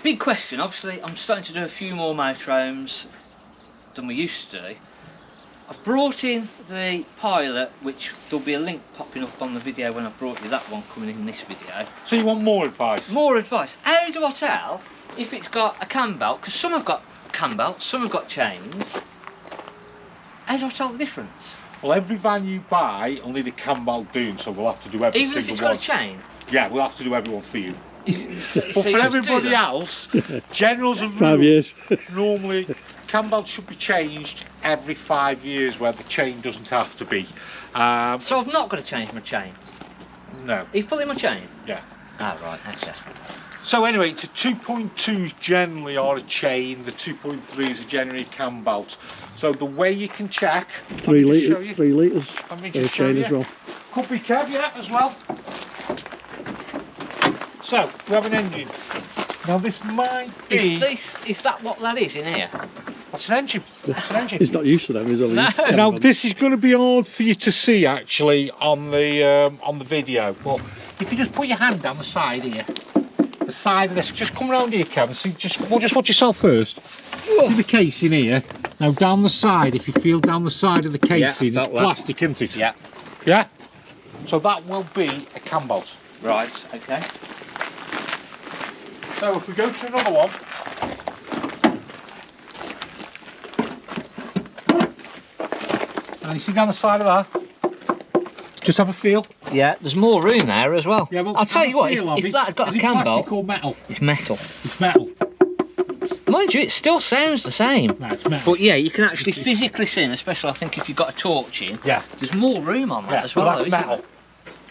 Big question. Obviously, I'm starting to do a few more motorhomes than we used to do. I've brought in the Pilot, which there'll be a link popping up on the video when I've brought you that one coming in this video. So you want more advice? More advice. How do I tell if it's got a cam belt? Because some have got cam belts, some have got chains. How do I tell the difference? Well, every van you buy will need a cam belt doing, so we'll have to do every Even if it's got a chain? Yeah, we'll have to do every one for you. So But for everybody else, generals and 5 years. normally cam belts should be changed every 5 years, where the chain doesn't have to be. So I've not got to change my chain? No. Are you pulling my chain? Yeah. Ah, right, access. So anyway, it's a 2.2s generally are a chain, the 2.3s are generally a cam belt. So the way you can check... 3 litres Let me for a just show chain you. as well. Could be cab, yeah, as well. So, we have an engine. Now this might be... Is that what that is in here? That's an engine. That's an engine. He's not used to them, he's only used to Now them. this is going to be hard for you to see actually on the video, but if you just put your hand down the side here, the side of this, just come around here, Kevin. So just watch yourself first. See the casing here. Now down the side, if you feel down the side of the casing, it's plastic, isn't it? Yeah. Yeah. So that will be a cam belt. Right. Okay. So if we go to another one. And you see down the side of that, just have a feel. Yeah, there's more room there as well. Yeah, well, I'll tell you what, if that had got a cam plastic belt, or metal? it's metal. It's metal. Mind you, it still sounds the same. No, it's metal. But yeah, you can actually physically see, and especially I think if you've got a torch in, Yeah. there's more room on that Yeah, as well. that's though, isn't metal.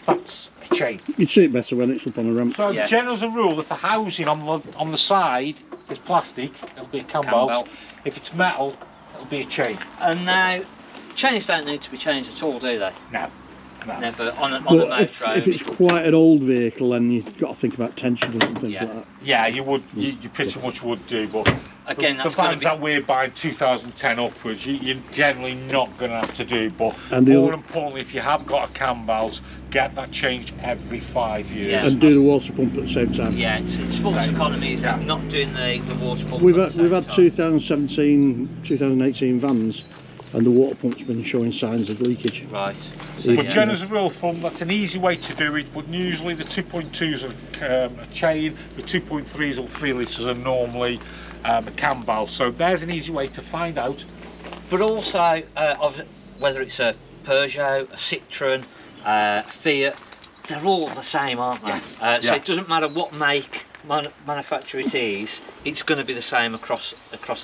That's a chain. You'd see it better when it's up on a ramp. So Yeah. general as a rule, if the housing on the side is plastic, it'll be a cam Cam belt. belt. If it's metal, it'll be a chain. And now, chains don't need to be changed at all, do they? No. No. Never on a But motorhome. if it's quite an old vehicle, then you've got to think about tensioners and things Yeah. like that. Yeah, you would. You pretty much would do, but Again, the that's going vans to be... that we're buying 2010 upwards, you're generally not going to have to do. But And the more other- importantly, if you have got a cam belt, get that changed every 5 years. Yeah. And do the water pump at the same time. Yeah, it's false Right. economy, is Yeah. not doing the water pump. We've at the had same time. 2017, 2018 vans, and the water pump's been showing signs of leakage. Right. Yeah. But generally, as a rule of thumb, that's an easy way to do it. But usually the 2.2s are a chain, the 2.3s or 3 litres are normally a cam belt. So there's an easy way to find out. But also, whether it's a Peugeot, a Citroen, Fiat, they're all the same, aren't they? Yes. So Yeah. it doesn't matter what make, manufacturer it is, it's going to be the same across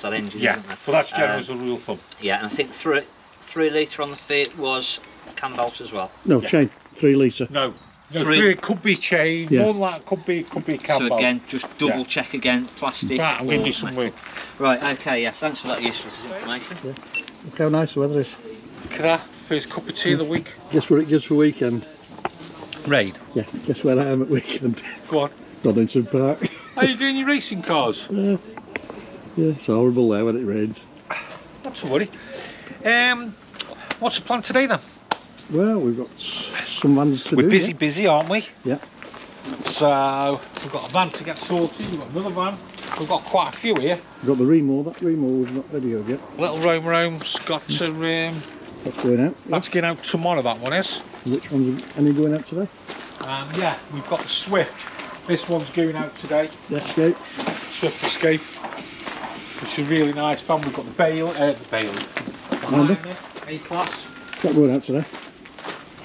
that engine, Yeah, isn't it? but that's generally as a rule of thumb. Yeah, and I think 3 litre on the Fiat was cam belt as well. No, Yeah. chain, 3 litre. No, Three. it could be chain, Yeah. more than that, could be a cam So belt. again, just double check again, plastic. Right, I'm going to or do some metal. work. Right, okay, yeah, thanks for that useful information. Look how nice the weather is. Can I first cup of tea of the week? Guess what it gives for weekend? Rain. Yeah, guess where I am at weekend? Go on. Donington Park. Are you doing your racing cars? Yeah, it's horrible there when it rains. Not to worry. What's the plan today then? Well, we've got some vans to We're do. busy, aren't we? Yeah. So we've got a van to get sorted, we've got another van, we've got quite a few here. We've got the Remo, that Remo we've not videoed yet. Little Home's got to, That's going out. that's going out tomorrow, that one is. Which one's any going out today? Yeah, we've got the Swift. This one's going out today, The Escape. Swift Escape, which is a really nice van. We've got the Bailey, Honda. A-Class, That going out today.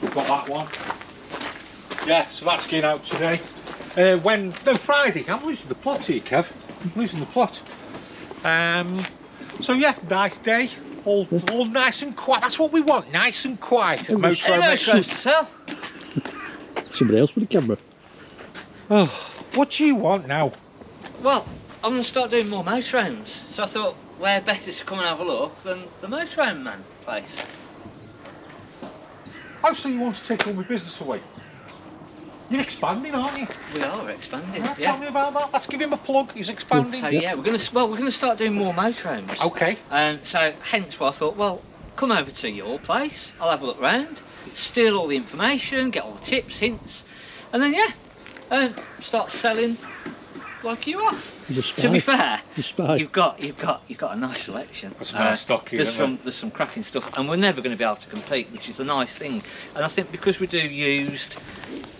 we've got that one. Yeah, so that's going out today. Friday. I'm losing the plot here, Kev. I'm losing the plot. So yeah, nice day. All nice and quiet. That's what we want, nice and quiet. At Motorhome. Motorhomes to sell. Somebody else with a camera. Oh, what do you want now? Well, I'm going to start doing more motorhomes, so I thought where better to come and have a look than the Motorhome Man place. Oh, so you want to take all my business away? You're expanding, aren't you? We are expanding. Yeah, tell me about that. Let's give him a plug. He's expanding. So yeah, we're going to start doing more motorhomes. Okay. So hence why I thought, well, come over to your place. I'll have a look round, steal all the information, get all the tips, hints, and then yeah, start selling like you are. He's a spy. To be fair, He's a spy. you've got a nice selection. That's nice stock here, there's some cracking stuff, and we're never going to be able to compete, which is a nice thing. And I think because we do used,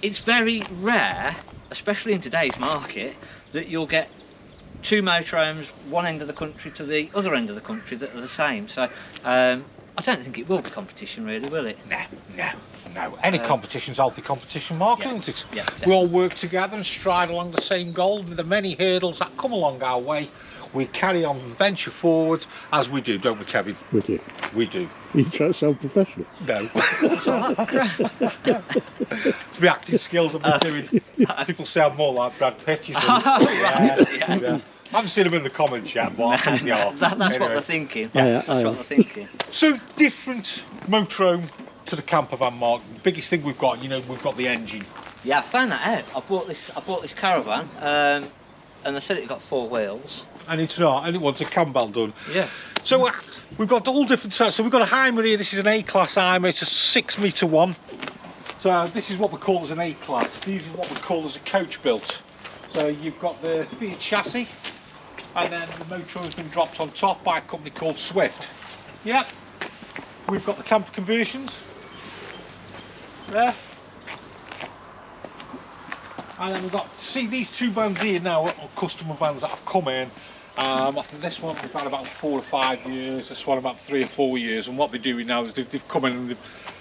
it's very rare, especially in today's market, that you'll get two motorhomes, one end of the country to the other end of the country, that are the same. So I don't think it will be competition, really, will it? No. Any competition's healthy competition, Mark, Yeah. isn't it? Yeah, We all work together and stride along the same goal. With the many hurdles that come along our way, we carry on and venture forward, as we do, don't we, Kevin? We do. We do. You try to sound professional. No. It's the acting skills that we're doing. People say I'm more like Brad Pitt. You see. Yeah. I haven't seen them in the comments yet, but I think they are. That's Anyway. what they're thinking. Yeah, That's what they're thinking. So different motorhome to the campervan, Mark. The biggest thing we've got, we've got the engine. Yeah, I found that out. I bought this caravan, and they said it got 4 wheels. And it's not, and it wants a Campbell done. Yeah. So we've got all different types. So we've got a Heimer here. This is an A-class Heimer. It's a 6 metre one. So this is what we call as an A-class. These are what we call as a coach built. So you've got the Fiat chassis, and then the motor has been dropped on top by a company called Swift. Yep. We've got the camper conversions there. And then we've got, see these 2 vans here now are customer vans that have come in. I think this one we've had about 4 or 5 years, this one about 3 or 4 years, and what they're doing now is they've come in and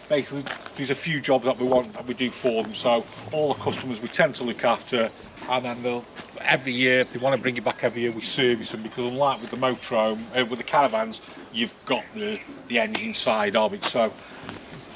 basically there's a few jobs that we do for them, so all the customers we tend to look after, and then they'll every year, if they want to bring it back every year, we service them, because unlike with the motorhome, with the caravans, you've got the engine side of it, so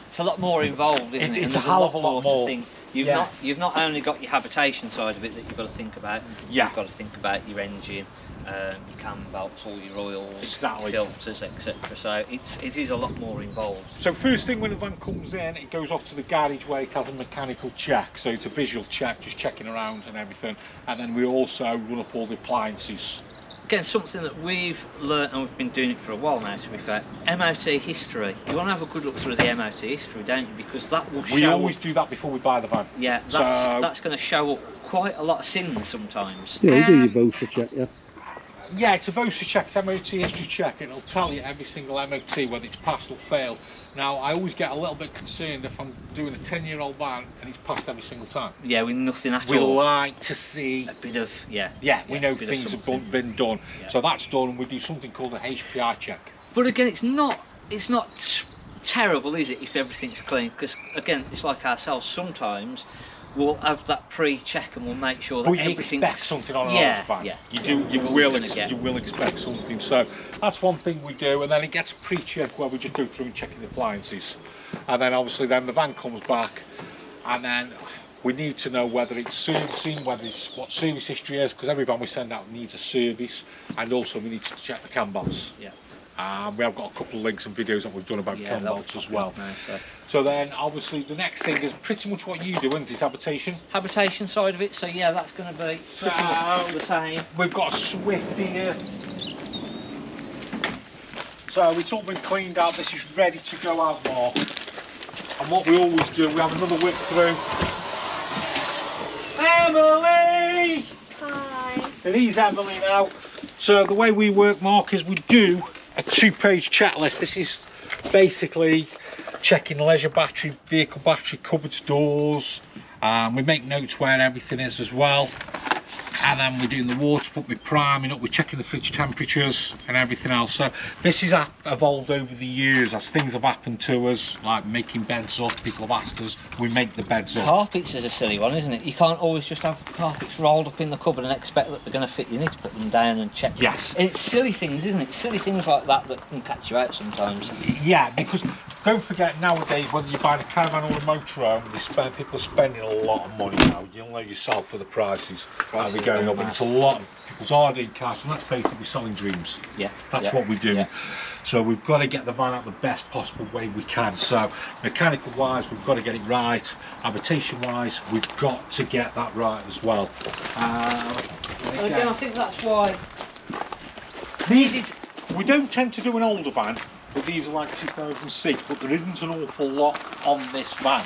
It's a lot more involved, isn't it? it's a hell of a lot more. to think. You've not only got your habitation side of it that you've got to think about. Yeah. You've got to think about your engine, your cam belts, all your oils, Exactly. filters, etc. So it is a lot more involved. So first thing when the van comes in, it goes off to the garage where it has a mechanical check. So it's a visual check, just checking around and everything. And then we also run up all the appliances. Again, something that we've learnt, and we've been doing it for a while now, to be fair, MOT history. You want to have a good look through the MOT history, don't you? Because that will show. We always do that before we buy the van. Yeah, that's going to show up quite a lot of sins sometimes. Yeah, you do your VOSA check, yeah. Yeah, it's a VOSA check, it's MOT history check. It'll tell you every single MOT whether it's passed or failed. Now, I always get a little bit concerned if I'm doing a 10-year-old van and it's passed every single time. Yeah, with nothing at We all. like to see A bit of, yeah. we know a bit of things have something. been done. Yeah. So that's done, and we do something called a HPI check. But again, it's not terrible, is it, if everything's clean? Because again, it's like ourselves. Sometimes we'll have that pre-check and we'll make sure that But you everything's. expect something on an Yeah, older van. yeah. You We're will gonna get- expect something. So that's one thing we do, and then it gets a pre-check where we just go through and check the appliances, and then obviously then the van comes back, and then we need to know whether it's servicing, whether it's what service history is, because every van we send out needs a service, and also we need to check the cam belts. Yeah. We have got a couple of links and videos that we've done about cam that'll belts as pop well. up now, so. So then obviously the next thing is pretty much what you do, isn't it? Habitation. Habitation side of it. So yeah, that's going to be pretty much the same. We've got a Swift here. So it's all been cleaned out. This is ready to go out more. And what we always do, we have another whip through. Emily! Hi. It is Emily now. So the way we work, Mark, is we do a 2-page checklist. This is basically checking leisure battery, vehicle battery, cupboards, doors. We make notes where everything is as well. And then we're doing the water pump, we're priming up, we're checking the fridge temperatures and everything else. So this has evolved over the years as things have happened to us, like making beds up. People have asked us, we make the beds up. Carpets is a silly one, isn't it? You can't always just have carpets rolled up in the cupboard and expect that they're going to fit. You need to put them down and check. Yes. And it's silly things, isn't it? Silly things like that that can catch you out sometimes. Yeah, because don't forget nowadays, whether you're buying a caravan or a motorhome, people are spending a lot of money now. You'll know yourself for the prices that are going up, and it's a lot of people's hard-earned cash, and let's face it, we're selling dreams. Yeah. That's yeah, what we do. yeah. So we've got to get the van out the best possible way we can. So mechanical wise, we've got to get it right. Habitation wise, we've got to get that right as well. And again, I think that's why we don't tend to do an older van, but these are like 2006, but there isn't an awful lot on this van.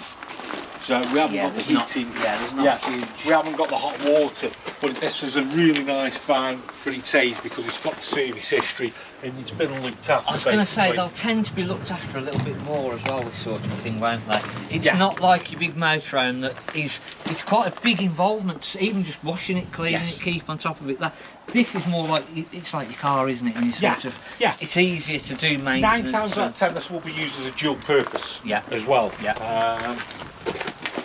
So we haven't got the there's not- heating. there's not huge. We haven't got the hot water, but this is a really nice van for its age because it's got the service history and it's been looked after. I was going to say, basically. they'll tend to be looked after a little bit more as well, this sort of thing, won't they? It's Yeah. not like your big motorhome that is, it's quite a big involvement, even just washing it, cleaning Yes. it, keep on top of it. This is more like, it's like your car, isn't it? And you sort of, it's easier to do 9 maintenance. times out of 10 this will be used as a dual purpose as well.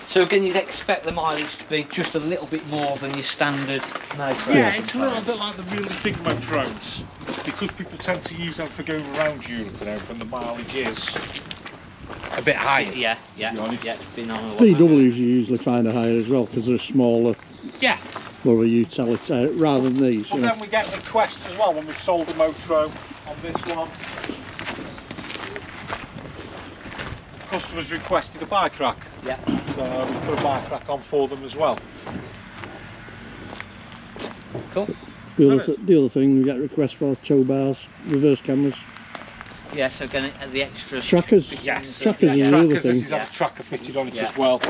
So again, you'd expect the mileage to be just a little bit more than your standard motorhome. Yeah, it's a little bit like the really big motorhomes because people tend to use them for going around Europe and everything. The mileage is a bit higher. Yeah, it's been on a lot. VWs you usually find are higher as well because they're smaller, Yeah. more of a utility rather than these. But You know. then we get requests as well when we've sold the motorhome on this one. Customers requested a bike rack. Yeah. So we put a bike rack on for them as well. Cool. The other thing we get requests for tow bars, reverse cameras, Yeah, so again, the extras. trackers. Yes. Trackers Yeah, are the other trackers, thing. this is have a tracker fitted on it Yeah. as well.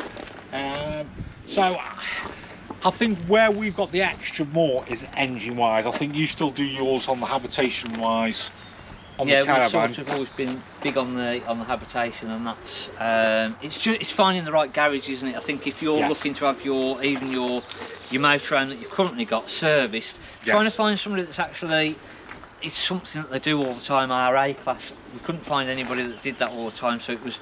So I think where we've got the extra more is engine wise. I think you still do yours on the Habitation wise on the We've Caravan. sort of always been big on the Habitation, and that's it's finding the right garage, isn't it? I think if you're looking to have your motorhome that you've currently got serviced, trying to find somebody that's actually, it's something that they do all the time. Our A class, we couldn't find anybody that did that all the time, so it was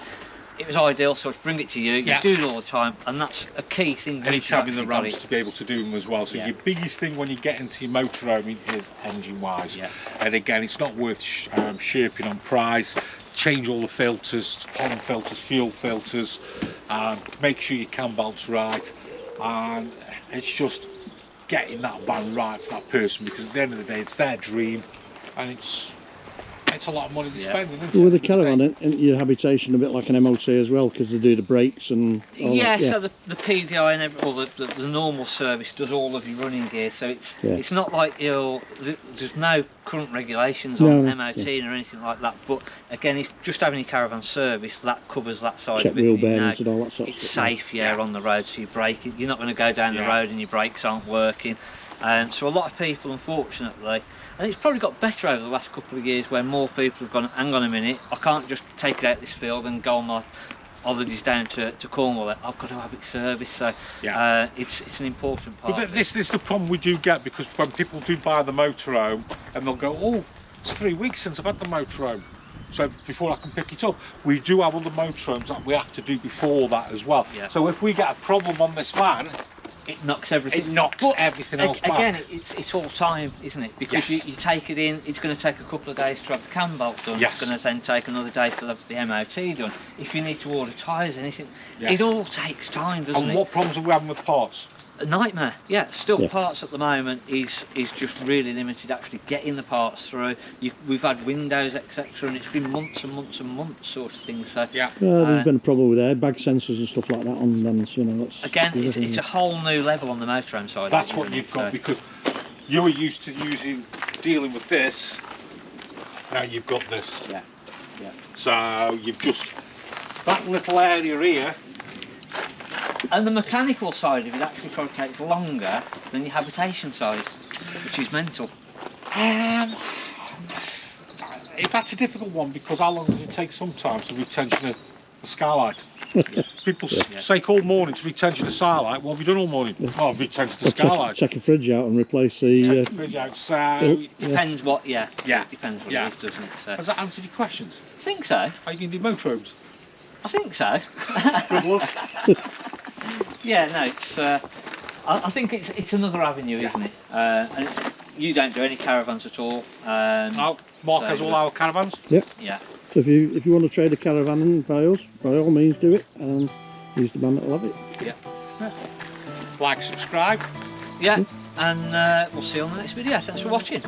ideal. So to bring it to you, you do it all the time, and that's a key thing. And it's having the ramps to be able to do them as well. So Yeah. your biggest thing when you get into your motorhome is engine wise. Yeah. And again, it's not worth sherping on price. Change all the filters, pollen filters, fuel filters, make sure your cam belt's right, and it's just getting that van right for that person, because at the end of the day it's their dream and it's a lot of money to spend, isn't it? With the Caravan, isn't your Habitation a bit like an MOT as well, because they do the brakes and all that? So the PDI and the normal service does all of your running gear, so it's not like there's no current regulations on MOT or anything like that, but again, if just having your Caravan service, that covers that side check of it. wheel bearings and all that sort of It's stuff. safe on the road, so you're not going to go down the road and your brakes aren't working. So a lot of people, unfortunately, and it's probably got better over the last couple of years, where more people have gone, hang on a minute, I can't just take it out this field and go on my holidays down to Cornwall, I've got to have it serviced. So it's an important part. But this is the problem we do get, because when people do buy the motorhome and they'll go, oh, it's 3 weeks since I've had the motorhome, so before I can pick it up. We do have other motorhomes that we have to do before that as well. So if we get a problem on this van, it knocks everything. It knocks everything else back. Again, it's all time, isn't it? Because you take it in, it's going to take a couple of days to have the cam bolt done. It's going to then take another day to have the MOT done. If you need to order tyres, anything, it all takes time, doesn't it? And what problems are we having with parts? A nightmare. Parts at the moment is just really limited, actually getting the parts through. We've had windows, etc., and it's been months and months and months sort of thing. So there's been a problem with airbag sensors and stuff like that on vans, you know. That's again, it's a whole new level on the motorhome side. That's what you've got, because you were used to dealing with this. Now you've got this. So you've just that little area here. And the mechanical side of it actually probably takes longer than your Habitation side, which is mental. That's a difficult one, because how long does it take sometimes to retension a skylight? People say all morning to retension a skylight. What have you done all morning? Oh, I've retentioned the skylight. Check a fridge out and replace the... Check the fridge out. So depends what, it depends what it is, doesn't it? So. Has that answered your questions? I think so. Are you going to do motorhomes? I think so. Good luck. It's. I think it's another avenue, isn't it? And you don't do any caravans at all. No, Mark has all our caravans. Yeah. So if you want to trade a Caravan in by us, by all means do it, and use the man that'll have it. Like, subscribe. And we'll see you on the next video. Thanks for watching.